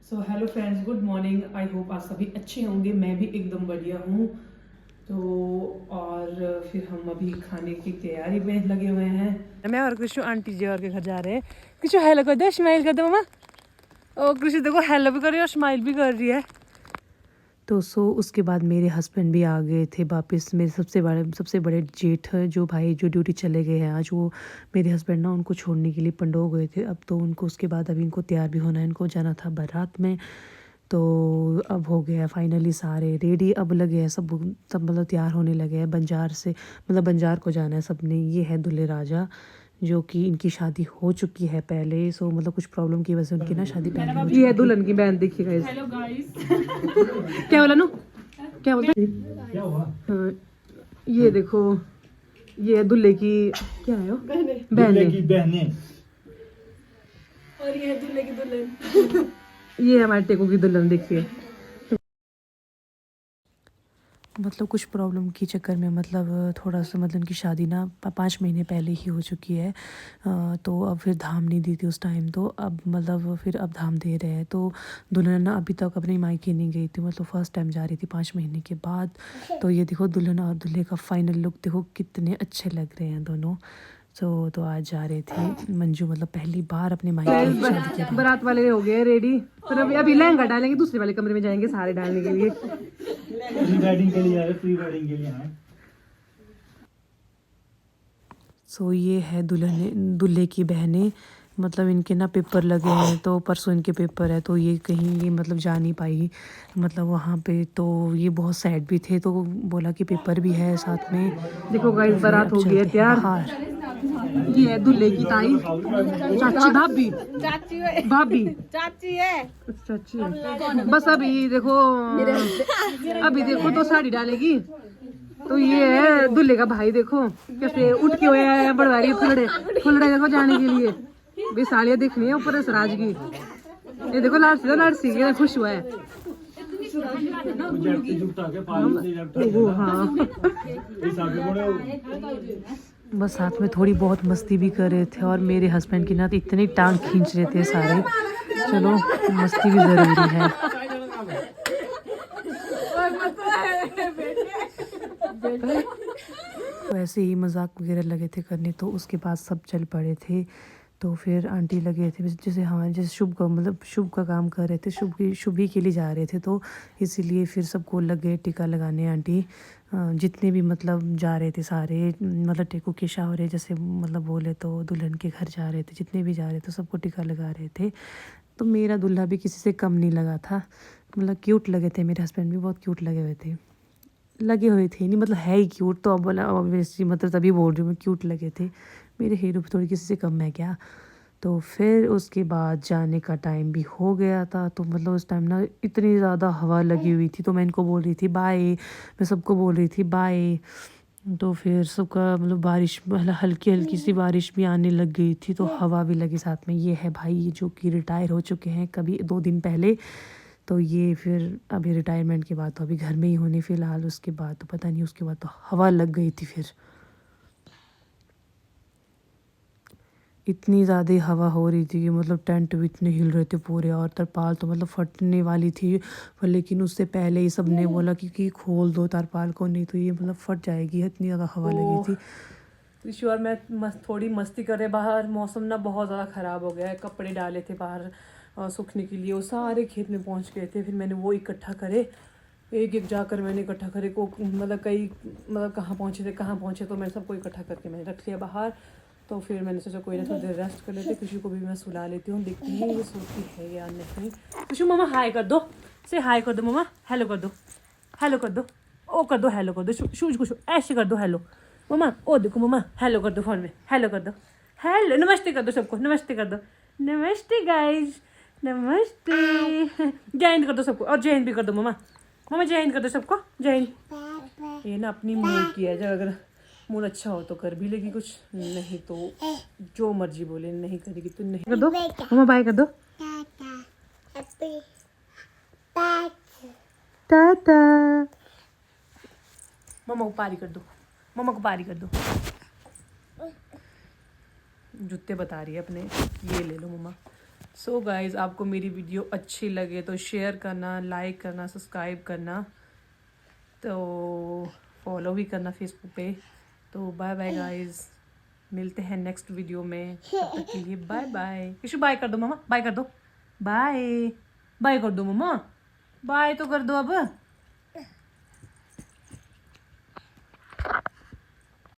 So hello friends, good morning. I hope आप सभी अच्छे होंगे। मैं भी एकदम बढ़िया हूँ। तो और फिर हम अभी खाने की तैयारी में लगे हुए हैं। मैं और कृषु आंटी जी और के घर जा रहे हैं। कृषु हेलो कर दो, स्माइल कर दो मम्मा। और कृषु देखो हेलो भी कर रही है और स्माइल भी कर रही है। तो उसके बाद मेरे हस्बैंड भी आ गए थे वापस। मेरे सबसे बड़े जेठ जो भाई जो ड्यूटी चले गए हैं आज, वो मेरे हस्बैंड ना उनको छोड़ने के लिए पंडो गए थे। अब तो उनको उसके बाद अभी इनको तैयार भी होना है, इनको जाना था बारात में। तो अब हो गया फाइनली सारे रेडी, अब लगे हैं सब मतलब तैयार होने लगे हैं। बंजार से मतलब बंजार को जाना है सबने। ये है दूल्हे राजा, जो कि इनकी शादी हो चुकी है पहले। सो मतलब कुछ प्रॉब्लम की वजह से उनकी ना शादी पहले हो चुकी है। ये है दुल्हन की बहन, देखिए गाइस। Hello guys. क्या बोला नो, क्या बोलते क्या हुआ? हाँ, ये देखो, ये दूल्हे की क्या है वो, बहनें। और ये है दूल्हे की दुल्हन। ये हमारे टेको की दुल्हन, देखिए। मतलब कुछ प्रॉब्लम के चक्कर में मतलब थोड़ा सा मतलब उनकी शादी ना 5 महीने पहले ही हो चुकी है। तो अब फिर धाम नहीं दी थी उस टाइम, तो अब मतलब फिर अब धाम दे रहे हैं। तो दुल्हन ना अभी तक अपने मायके नहीं गई थी, मतलब फर्स्ट टाइम जा रही थी 5 महीने के बाद। तो ये देखो दुल्हन और दूल्हे का फाइनल लुक देखो, कितने अच्छे लग रहे हैं दोनों। तो आज जा रहे थे मंजू, मतलब पहली बार अपने मायके शादी के बाद। बारात वाले हो गए रेडी, पर अभी लहंगा डालेंगे, दूसरे वाले कमरे में जाएंगे सारे डालने के लिए। प्री वेडिंग के लिए आए, प्री वेडिंग के लिए आए। सो ये है दूल्हे की बहनें। मतलब इनके ना पेपर लगे हैं, तो परसों इनके पेपर है, तो ये कहीं ये मतलब जा नहीं पाई मतलब वहाँ पे। तो ये बहुत सैड भी थे, तो बोला कि पेपर भी है साथ में। देखो गाइस, बारात हो गई है तैयार। ये है दूल्हे की ताई, चाची, भाभी, भाभी, चाची है। बस अभी देखो, तो साड़ी डालेगी। तो ये है दूल्हे का भाई, देखो कैसे उठ के हुए हैं, बढ़वा रही है फुलड़े देखो जाने के लिए। भी साड़ियाँ देखनी है ऊपर सराज की। ये देखो लाडसी ये खुश हुआ है। हाँ, बस साथ में थोड़ी बहुत मस्ती भी कर रहे थे। और मेरे हस्बैंड की ना तो इतनी टांग खींच रहे थे सारे। चलो, मस्ती भी जरूरी है। वैसे ही मजाक वगैरह लगे थे करने, तो उसके बाद सब चल पड़े थे। तो फिर आंटी लगे थे जैसे हमारे जैसे शुभ का काम कर रहे थे, शुभी के लिए जा रहे थे। तो इसीलिए फिर सबको लगे टीका लगाने। आंटी जितने भी मतलब जा रहे थे सारे, मतलब टेकू के शावरे जैसे मतलब बोले, तो दुल्हन के घर जा रहे थे, जितने भी जा रहे थे सबको टीका लगा रहे थे। तो मेरा दूल्हा भी किसी से कम नहीं लगा था। मतलब क्यूट लगे थे, मेरे हस्बैंड भी बहुत क्यूट लगे हुए थे, लगे हुए थे नहीं मतलब है ही क्यूट। तो अब बोला ऑब्वियसली, मतलब तभी बोल रही हूँ मैं, क्यूट लगे थे। मेरे हीरो थोड़ी किसी से कम है क्या। तो फिर उसके बाद जाने का टाइम भी हो गया था। तो मतलब उस टाइम ना इतनी ज़्यादा हवा लगी हुई थी, तो मैं इनको बोल रही थी बाय, मैं सबको बोल रही थी बाय। तो फिर सबका मतलब बारिश, हल्की हल्की सी बारिश भी आने लग गई थी, तो हवा भी लगी साथ में। ये है भाई जो कि रिटायर हो चुके हैं कभी 2 दिन पहले। तो ये फिर अभी रिटायरमेंट के बाद तो अभी घर में ही होने फ़िलहाल। उसके बाद तो पता नहीं, उसके बाद तो हवा लग गई थी फिर। इतनी ज़्यादा हवा हो रही थी कि मतलब टेंट भी इतने हिल रहे थे पूरे, और तरपाल तो मतलब फटने वाली थी। पर लेकिन उससे पहले ही सब ने बोला कि खोल दो तरपाल को, नहीं तो ये मतलब फट जाएगी, इतनी ज़्यादा हवा लगी थी। ईश्वर, मैं थोड़ी मस्ती कर रहे बाहर। मौसम ना बहुत ज़्यादा ख़राब हो गया है। कपड़े डाले थे बाहर सूखने के लिए, वो सारे खेत में पहुंच गए थे। फिर मैंने वो इकट्ठा करे, एक जाकर मैंने इकट्ठा करे को, मतलब कई मतलब कहाँ पहुँचे, तो मैं सबको इकट्ठा करके मैंने रख लिया बाहर। तो फिर मैंने सोचा कोई ना, थोड़ी देर रेस्ट कर लेते। खुशी को भी मैं सुला लेती हूँ, देखती हूँ ये सोती है या नहीं। खुशी मम्मा हाय कर दो, से हाय कर दो मम्मा, हेलो कर दो, हेलो कर दो, ओ कर दो, हेलो कर दो, शूज को ऐसे कर दो, हेलो मम्मा, ओ देखो मम्मा, हेलो कर दो फोन में, हेलो कर दो, हेलो, नमस्ते कर दो सबको, नमस्ते कर दो, नमस्ते गाइज, नमस्ते, जय हिंद कर दो सबको, और जय हिंद भी कर दो मम्मा, मम्मा जय हिंद कर दो सबको, जय हिंद। ये ना अपनी मूड की है, जब अगर मूड अच्छा हो तो कर भी लेगी कुछ, नहीं तो जो मर्जी बोले, नहीं करेगी तो नहीं कर दो। मम्मा बाय कर दो, टाटा। मम्मा को पारी कर दो, मम्मा को पारी कर दो। जूते बता रही है अपने, ये ले लो मम्मा, सो गाइज, आपको मेरी वीडियो अच्छी लगे तो शेयर करना, लाइक करना, सब्सक्राइब करना, तो फॉलो भी करना फेसबुक पे। तो बाय बाय गाइज, मिलते हैं नेक्स्ट वीडियो में। तब तक के लिए बाय बाय। किशु बाय कर दो मम्मा, बाय कर दो, बाय बाय कर दो मम्मा, बाय तो कर दो अब।